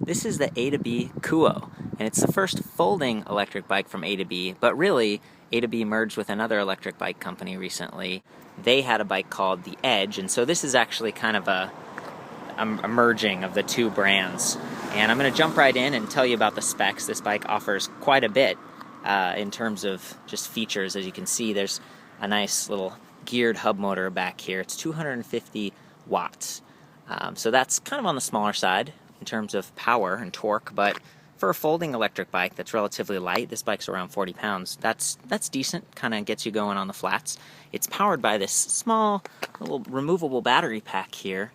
This is the A2B Kuo, and it's the first folding electric bike from A2B, but really, A2B merged with another electric bike company recently. They had a bike called the Edge, and so this is actually kind of a merging of the two brands. And I'm going to jump right in and tell you about the specs. This bike offers quite a bit in terms of just features. As you can see, there's a nice little geared hub motor back here. It's 250 watts. So that's kind of on the smaller side in terms of power and torque, but for a folding electric bike that's relatively light, this bike's around 40 pounds, that's decent, kind of gets you going on the flats. It's powered by this small little removable battery pack here,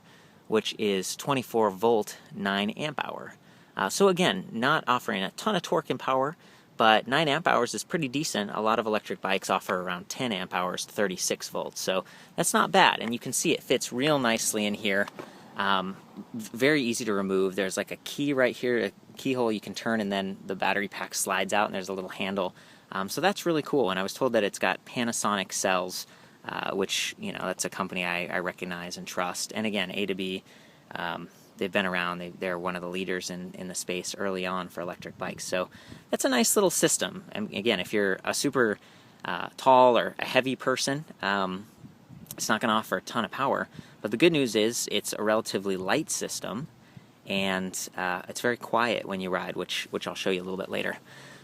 which is 24 volt, 9 amp hour. So again, not offering a ton of torque and power, but 9 amp hours is pretty decent. A lot of electric bikes offer around 10 amp hours, 36 volts, so that's not bad. And you can see it fits real nicely in here. Very easy to remove. There's like a key right here, a keyhole you can turn, and then the battery pack slides out and there's a little handle. So that's really cool. And I was told that it's got Panasonic cells, which, you know, that's a company I recognize and trust. And again, A2B, they've been around. They're one of the leaders in the space early on for electric bikes. So that's a nice little system. And again, if you're a super tall or a heavy person, it's not going to offer a ton of power. But the good news is it's a relatively light system, and it's very quiet when you ride, which I'll show you a little bit later.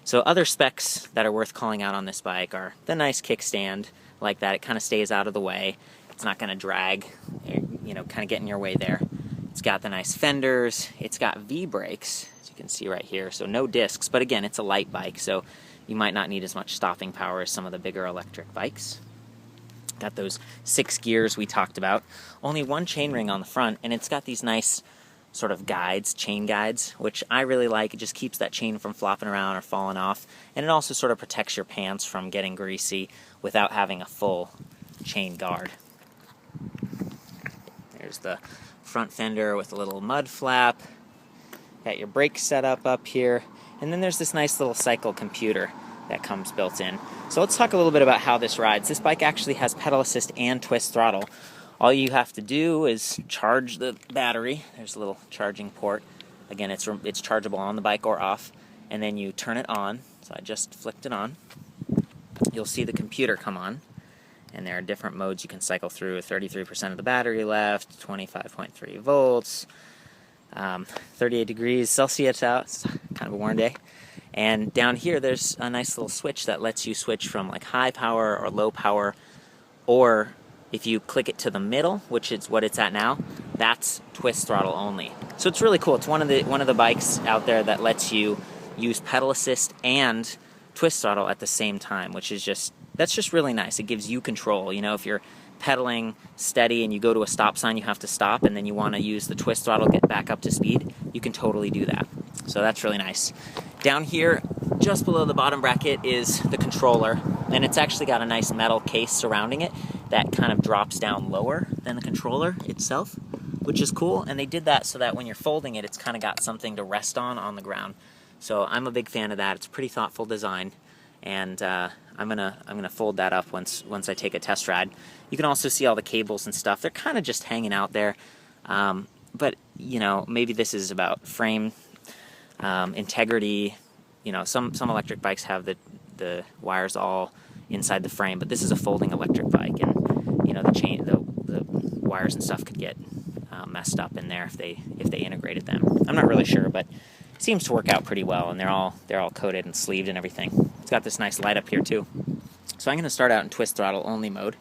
So other specs that are worth calling out on this bike are the nice kickstand, like that. It kind of stays out of the way. It's not going to drag, you know, kind of get in your way there. It's got the nice fenders. It's got V-brakes, as you can see right here. So no discs, but again, it's a light bike, so you might not need as much stopping power as some of the bigger electric bikes. Got those 6 gears we talked about. Only one chainring on the front, and it's got these nice sort of guides, chain guides, which I really like. It just keeps that chain from flopping around or falling off, and it also sort of protects your pants from getting greasy without having a full chain guard. There's the front fender with a little mud flap. Got your brake setup up here, and then there's this nice little cycle computer that comes built in. So let's talk a little bit about how this rides. This bike actually has pedal assist and twist throttle. All you have to do is charge the battery. There's a little charging port. Again, it's chargeable on the bike or off, and then you turn it on. So I just flicked it on. You'll see the computer come on, and there are different modes you can cycle through. 33% of the battery left, 25.3 volts, 38 degrees Celsius out. It's kind of a warm day. And down here, there's a nice little switch that lets you switch from like high power or low power, or if you click it to the middle, which is what it's at now, that's twist throttle only. So it's really cool. It's one of the bikes out there that lets you use pedal assist and twist throttle at the same time, which is that's just really nice. It gives you control. You know, if you're pedaling steady and you go to a stop sign, you have to stop, and then you want to use the twist throttle, get back up to speed, you can totally do that. So that's really nice. Down here, just below the bottom bracket, is the controller, and it's actually got a nice metal case surrounding it that kind of drops down lower than the controller itself, which is cool. And they did that so that when you're folding it, it's kind of got something to rest on the ground. So I'm a big fan of that. It's a pretty thoughtful design, and I'm gonna fold that up once I take a test ride. You can also see all the cables and stuff. They're kind of just hanging out there, but you know, maybe this is about frame integrity. You know, some electric bikes have the wires all inside the frame, but this is a folding electric bike, and you know, the wires and stuff could get messed up in there if they integrated them. I'm not really sure, but it seems to work out pretty well, and they're all coated and sleeved and everything. It's got this nice light up here too. So I'm going to start out in twist throttle only mode.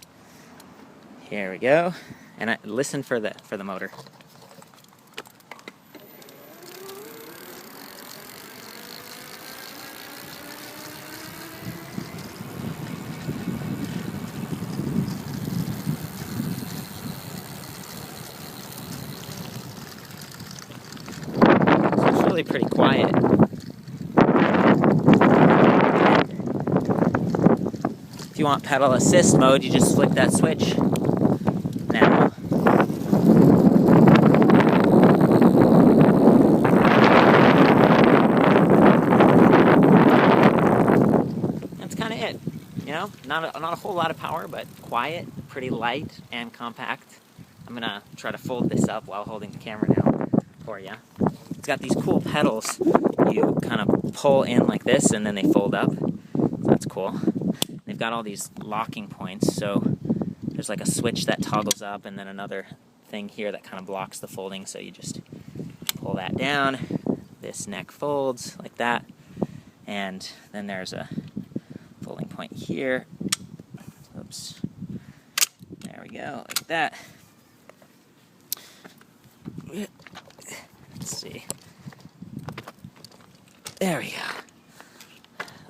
Here we go, and listen for the motor. Really pretty quiet. If you want pedal assist mode, you just flick that switch. Now, that's kind of it. You know, not a whole lot of power, but quiet, pretty light and compact. I'm gonna try to fold this up while holding the camera now. for you. It's got these cool pedals. You kind of pull in like this and then they fold up. That's cool. They've got all these locking points, so there's like a switch that toggles up and then another thing here that kind of blocks the folding, so you just pull that down. This neck folds like that, and then there's a folding point here. Oops. There we go, like that. Let's see. There we go.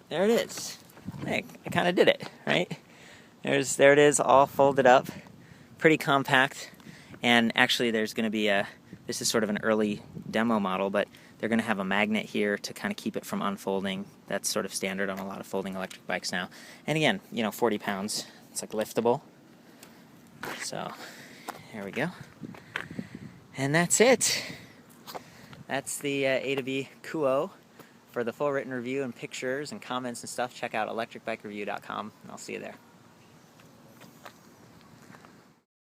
There it is. I kind of did it, right? There it is, all folded up. Pretty compact. And actually there's going to be this is sort of an early demo model, but they're going to have a magnet here to kind of keep it from unfolding. That's sort of standard on a lot of folding electric bikes now. And again, 40 pounds. It's like liftable. So, here we go. And that's it. That's the A2B Kuo. For the full written review and pictures and comments and stuff, check out ElectricBikeReview.com, and I'll see you there.